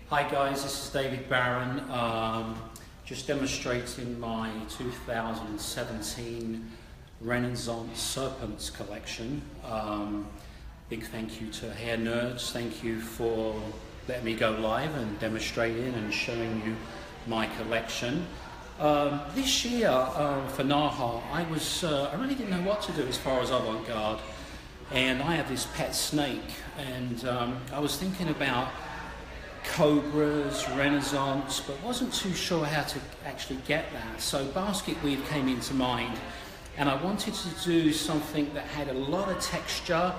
Hi guys, this is David Barron, just demonstrating my 2017 Renaissance Serpents collection. Big thank you to Hair Nerds, thank you for letting me go live and demonstrating and showing you my collection. This year for NAHA, I really didn't know what to do as far as avant-garde, and I have this pet snake, and I was thinking about cobras, Renaissance, but wasn't too sure how to actually get that. So basket weave came into mind, and I wanted to do something that had a lot of texture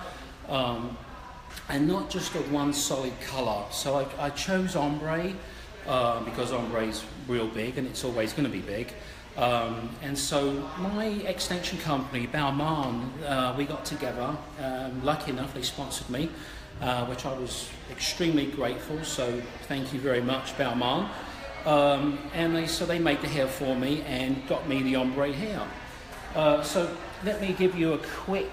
and not just a one solid color. So I chose ombre because ombre is real big and it's always going to be big. And so my extension company, Barron, we got together. Lucky enough, they sponsored me, which I was extremely grateful. So thank you very much, Barron. And so they made the hair for me and got me the ombre hair. So let me give you a quick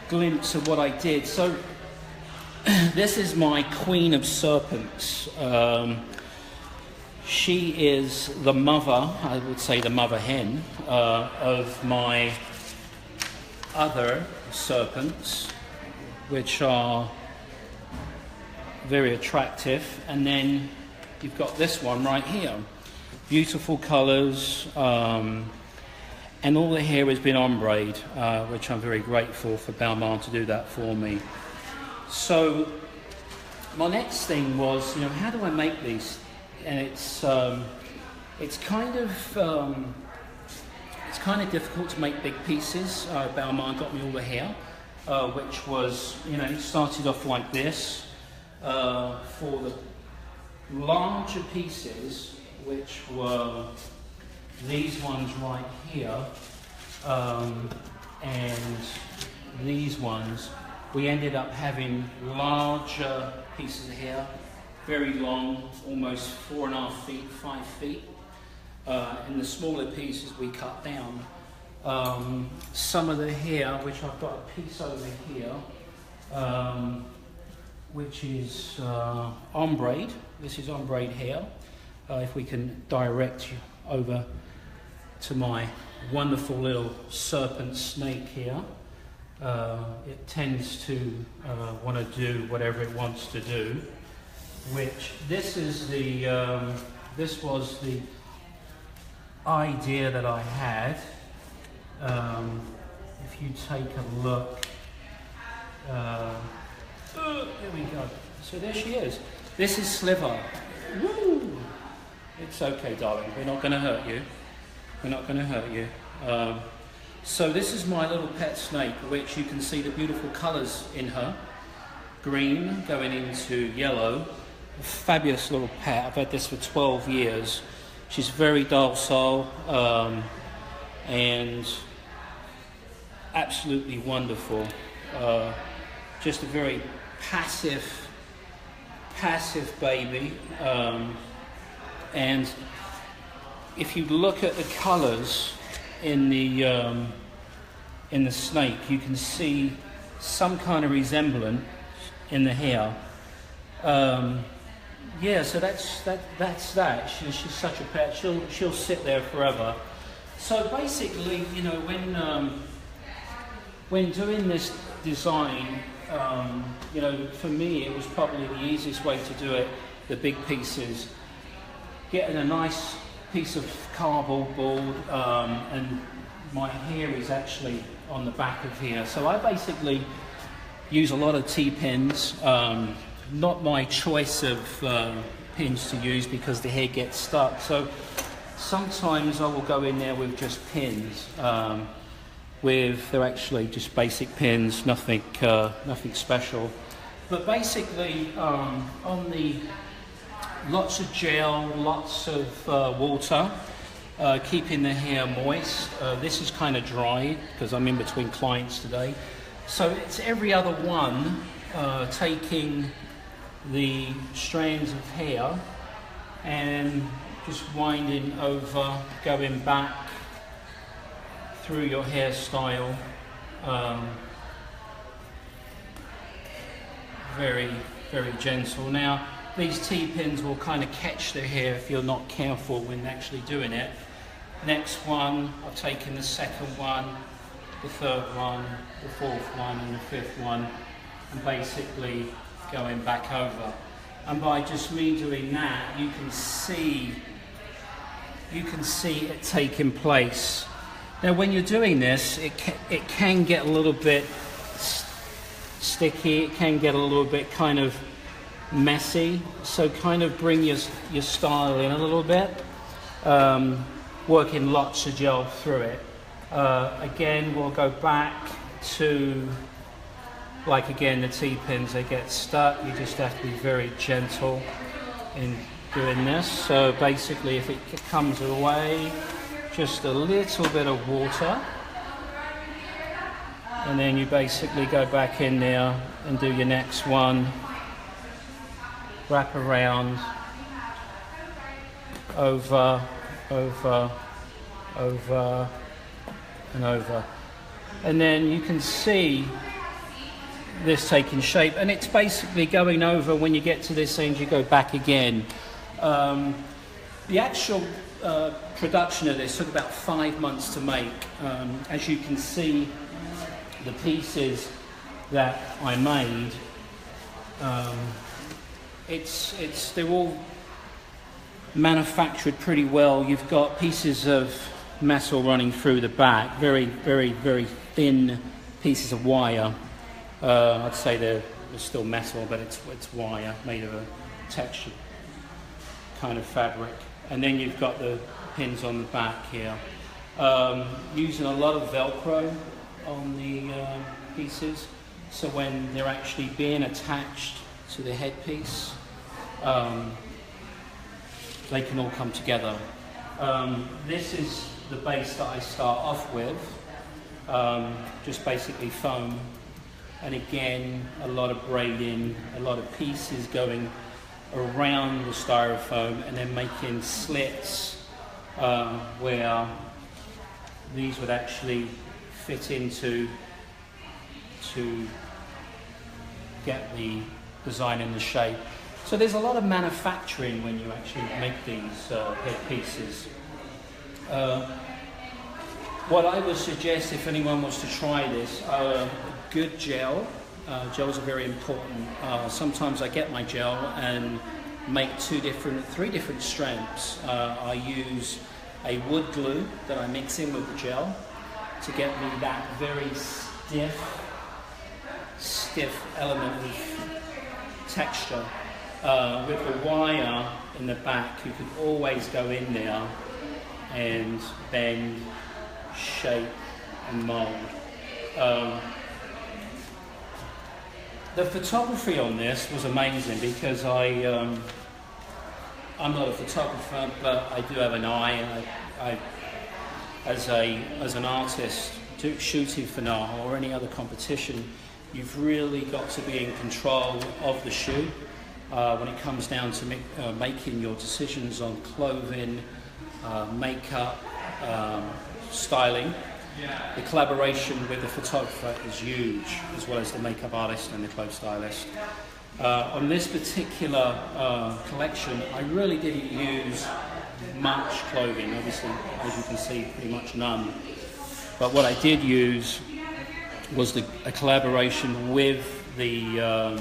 glimpse of what I did. So this is my Queen of Serpents. She is the mother, I would say the mother hen, of my other serpents, which are very attractive. And then you've got this one right here. Beautiful colours, and all the hair has been ombre'd, which I'm very grateful for Barron to do that for me. So my next thing was, how do I make these? And it's kind of difficult to make big pieces. Barron got me all the hair, which was, started off like this. For the larger pieces, which were these ones right here, and these ones, we ended up having larger pieces of hair, very long, almost 4.5 feet, 5 feet. And the smaller pieces we cut down. Some of the hair, which I've got a piece over here, which is ombre. This is ombre hair. If we can direct you over to my wonderful little serpent snake here. It tends to want to do whatever it wants to do. Which this is the this was the idea that I had. If you take a look, there we go. So there she is. This is Sliver. Woo! It's okay, darling. We're not going to hurt you. We're not going to hurt you. So this is my little pet snake, which you can see the beautiful colours in her. Green going into yellow. A fabulous little pet. I've had this for 12 years. She's very docile and absolutely wonderful. Just a very passive baby. And if you look at the colours in the snake, you can see some kind of resemblance in the hair. Yeah, so that's that. She's such a pet. She'll sit there forever. So basically, when doing this design, for me it was probably the easiest way to do it. The big pieces, getting a nice piece of cardboard board, and my hair is actually on the back of here. So I basically use a lot of T-pins. Not my choice of pins to use because the hair gets stuck. So sometimes I will go in there with just pins. They're actually just basic pins, nothing special. But basically, on the lots of gel, lots of water, keeping the hair moist. This is kind of dry because I'm in between clients today. So it's every other one, taking the strands of hair and just winding over, going back through your hairstyle. Very, very gentle. Now, these T-pins will kind of catch the hair if you're not careful when actually doing it. Next one, I've taken the second one, the third one, the fourth one, and the fifth one, and basically going back over. And by just me doing that, you can see it taking place. Now, when you're doing this, it can get a little bit sticky. It can get a little bit kind of messy. So kind of bring your style in a little bit. Working lots of gel through it. Again, we'll go back to, like again, the T-pins, they get stuck. You just have to be very gentle in doing this. So basically, if it comes away, just a little bit of water. And then you basically go back in there and do your next one. Wrap around, over, over, over, and over. And then you can see this taking shape, and it's basically going over. When you get to this end, you go back again. The actual production of this took about 5 months to make. As you can see, the pieces that I made, they're all manufactured pretty well. You've got pieces of metal running through the back, very, very, very thin pieces of wire. I'd say they're still metal, but it's wire made of a textured kind of fabric. And then you've got the pins on the back here. Using a lot of Velcro on the pieces, so when they're actually being attached to the headpiece, they can all come together. This is the base that I start off with, just basically foam, and again a lot of braiding, a lot of pieces going around the styrofoam, and then making slits where these would actually fit into to get the design and the shape. So there's a lot of manufacturing when you actually make these head pieces. What I would suggest if anyone was to try this, good gel. Gels are very important. Sometimes I get my gel and make 3 different strengths. I use a wood glue that I mix in with the gel to get me that very stiff element of texture. With the wire in the back, you could always go in there and bend, shape and mold. The photography on this was amazing because I'm not a photographer, but I do have an eye. I as an artist shooting for NAHA or any other competition, you've really got to be in control of the shoot when it comes down to making your decisions on clothing, makeup, styling. The collaboration with the photographer is huge, as well as the makeup artist and the clothes stylist. On this particular collection, I really didn't use much clothing, obviously, as you can see, pretty much none. But what I did use was a collaboration with the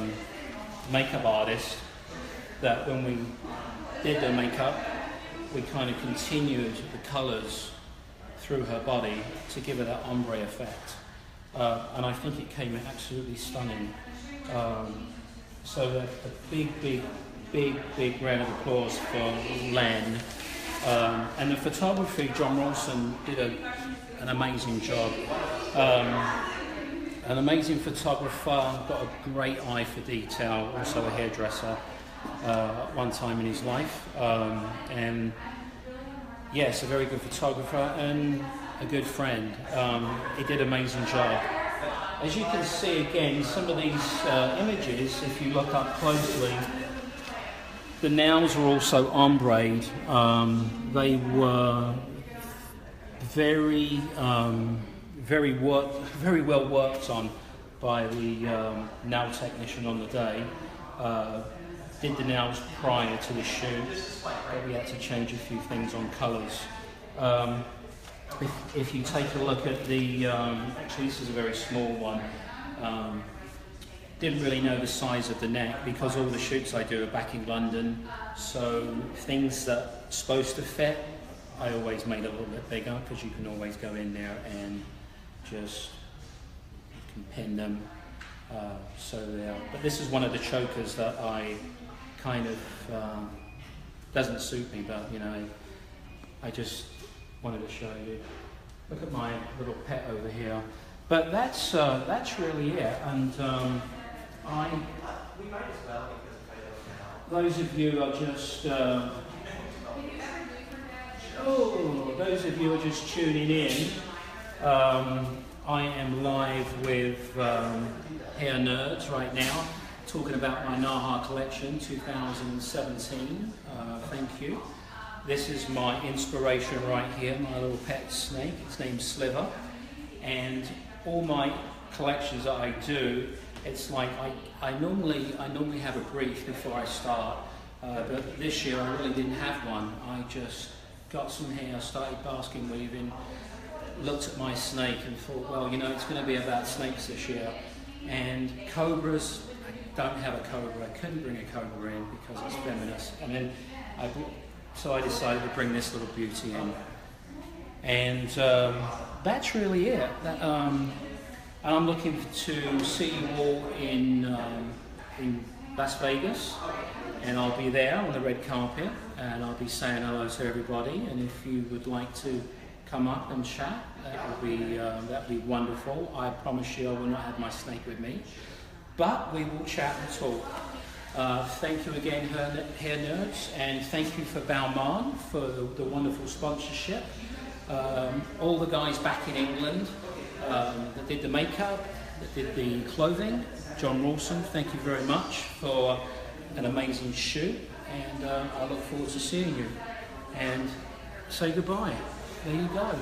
makeup artist, that when we did the makeup, we kind of continued the colours through her body to give her that ombre effect. And I think it came absolutely stunning. So a big round of applause for Len. And the photography, John Rawson did an amazing job. An amazing photographer, got a great eye for detail, also a hairdresser at one time in his life. And yes, a very good photographer and a good friend. He did an amazing job. As you can see again, some of these images, if you look up closely, the nails were also ombre'd. They were very well worked on by the nail technician on the day. did the nails prior to the shoot, but we had to change a few things on colours. If you take a look at the, actually this is a very small one, didn't really know the size of the neck because all the shoots I do are back in London, so things that are supposed to fit, I always made a little bit bigger because you can always go in there and just you can pin them. So there. But this is one of the chokers that I kind of doesn't suit me, but you know, I just wanted to show you. Look at my little pet over here. But that's really it. And those of you are just those of you are just tuning in. I am live with Hair Nerds right now, talking about my NAHA collection 2017. Thank you. This is my inspiration right here, my little pet snake. Its name's Sliver. And all my collections that I do, it's like I normally have a brief before I start, but this year I really didn't have one. I just got some hair, started basking weaving, looked at my snake and thought, well, you know, it's going to be about snakes this year. And cobras, I don't have a cobra. I couldn't bring a cobra in because it's feminist. And then so I decided to bring this little beauty in. And that's really it. I'm looking to see you all in Las Vegas, and I'll be there on the red carpet, and I'll be saying hello to everybody. And if you would like to come up and chat, that'd be wonderful. I promise you I will not have my snake with me, but we will chat and talk. Thank you again, Hair Nerds, and thank you for Barron for the wonderful sponsorship. All the guys back in England that did the makeup, that did the clothing, John Rawson, thank you very much for an amazing shoot, and I look forward to seeing you. And say goodbye. There you go.